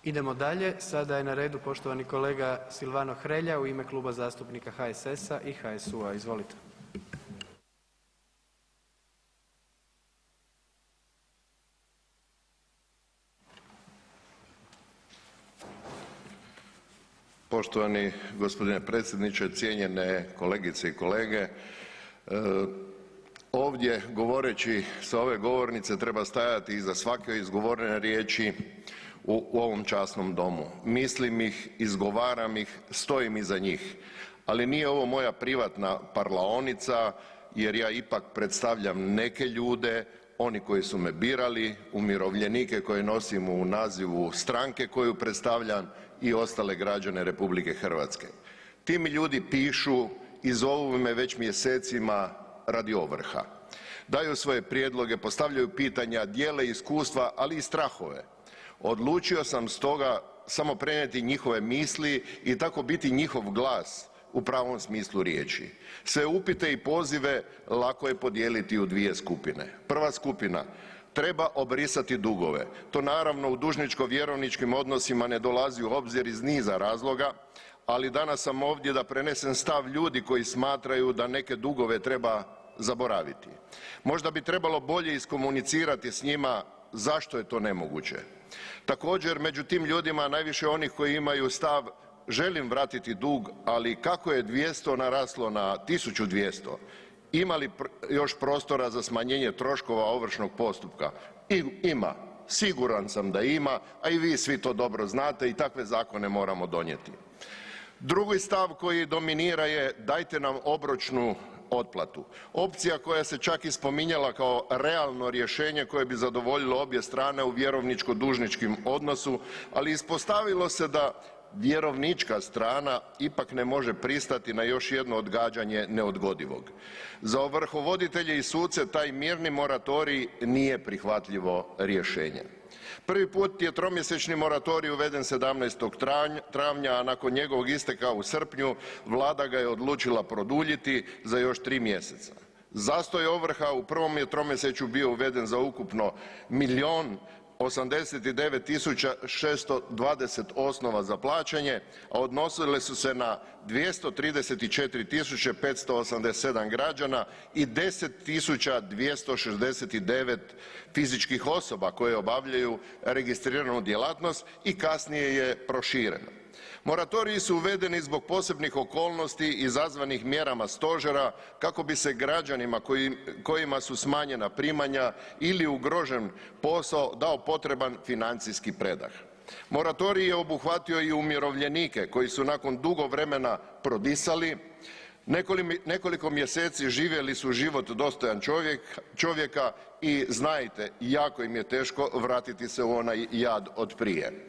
Idemo dalje, sada je na redu poštovani kolega Silvano Hrelja u ime Kluba zastupnika HSS-a i HSU-a, izvolite. Poštovani gospodine predsjedniče, cijenjene kolegice i kolege, ovdje govoreći sa ove govornice treba stajati iza svake izgovorene riječi u ovom časnom domu. Mislim ih, izgovaram ih, stojim iza njih, ali nije ovo moja privatna parlaonica jer ja ipak predstavljam neke ljude, oni koji su me birali, umirovljenike koje nosim u nazivu stranke koju predstavljam i ostale građane RH. Ti mi ljudi pišu i zovu me već mjesecima radi ovrha. Daju svoje prijedloge, postavljaju pitanja, dijele iskustva, ali i strahove. Odlučio sam stoga samo prenijeti njihove misli i tako biti njihov glas u pravom smislu riječi. Sve upite i pozive lako je podijeliti u dvije skupine. Prva skupina, treba obrisati dugove. To naravno u dužničko-vjerovničkim odnosima ne dolazi u obzir iz niza razloga, ali danas sam ovdje da prenesem stav ljudi koji smatraju da neke dugove treba zaboraviti. Možda bi trebalo bolje iskomunicirati s njima zašto je to nemoguće. Također, među tim ljudima najviše onih koji imaju stav želim vratiti dug, ali kako je 200 naraslo na 1200? Ima li još prostora za smanjenje troškova ovršnog postupka? Ima, siguran sam da ima, a i vi svi to dobro znate i takve zakone moramo donijeti. Drugi stav koji dominira je dajte nam obročnu otplatu. Opcija koja se čak i spominjala kao realno rješenje koje bi zadovoljilo obje strane u vjerovničko-dužničkom odnosu, ali ispostavilo se da vjerovnička strana ipak ne može pristati na još jedno odgađanje neodgodivog. Za ovrhovoditelje i suce taj mirni moratorij nije prihvatljivo rješenje. Prvi put je tromjesečni moratorij uveden 17. travnja, a nakon njegovog isteka u srpnju Vlada ga je odlučila produljiti za još 3 mjeseca. Zastoj ovrha u prvom je tromjesečju bio uveden za ukupno 1.089.620 osnova za plaćanje, a odnosile su se na 234.587 građana i 10.269 fizičkih osoba koje obavljaju registriranu djelatnost i kasnije je prošireno. Moratoriji su uvedeni zbog posebnih okolnosti izazvanih mjerama stožera kako bi se građanima kojima su smanjena primanja ili ugrožen posao dao potreban financijski predah. Moratorij je obuhvatio i umirovljenike koji su nakon dugo vremena prodisali, nekoliko mjeseci živjeli su život dostojan čovjeka i znajte, jako im je teško vratiti se u onaj jad od prije.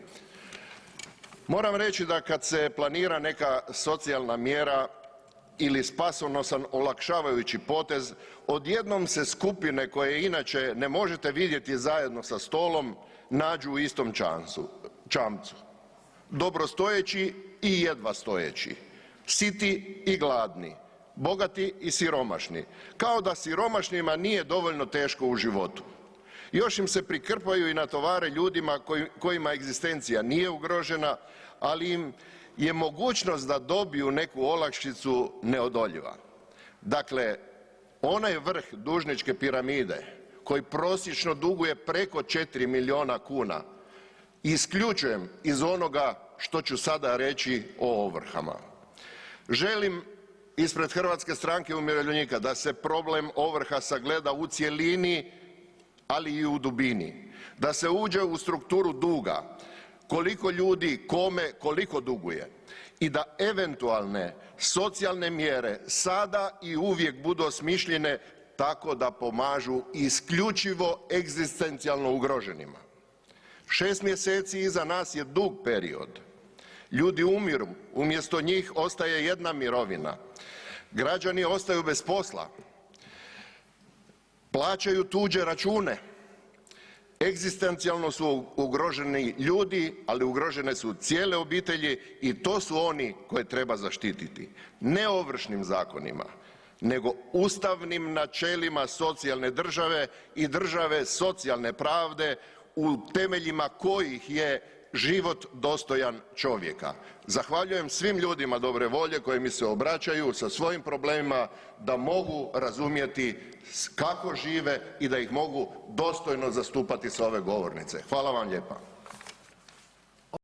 Moram reći da kad se planira neka socijalna mjera ili spasonosan olakšavajući potez, odjednom se skupine koje inače ne možete vidjeti zajedno sa stolom nađu u istom čamcu. Dobrostojeći i jedva stojeći, siti i gladni, bogati i siromašni, kao da siromašnima nije dovoljno teško u životu. Još im se prikrpaju i natovare ljudima kojima egzistencija nije ugrožena, ali im je mogućnost da dobiju neku olakšicu neodoljiva. Dakle, onaj vrh dužničke piramide koji prosječno duguje preko 4 milijuna kuna isključujem iz onoga što ću sada reći o ovrhama. Želim ispred HSU-a da se problem ovrha sagleda u cjelini, ali i u dubini, da se uđe u strukturu duga, koliko ljudi kome koliko duguje i da eventualne socijalne mjere sada i uvijek budu osmišljene tako da pomažu isključivo egzistencijalno ugroženima. 6 mjeseci iza nas je dug period. Ljudi umiru, umjesto njih ostaje jedna mirovina. Građani ostaju bez posla. Plaćaju tuđe račune. Egzistencijalno su ugroženi ljudi, ali ugrožene su cijele obitelji i to su oni koje treba zaštititi. Ne ovršnim zakonima, nego ustavnim načelima socijalne države i države socijalne pravde u temeljima kojih je život dostojan čovjeka. Zahvaljujem svim ljudima dobre volje koji mi se obraćaju sa svojim problemima da mogu razumjeti kako žive i da ih mogu dostojno zastupati sa ove govornice. Hvala vam lijepa.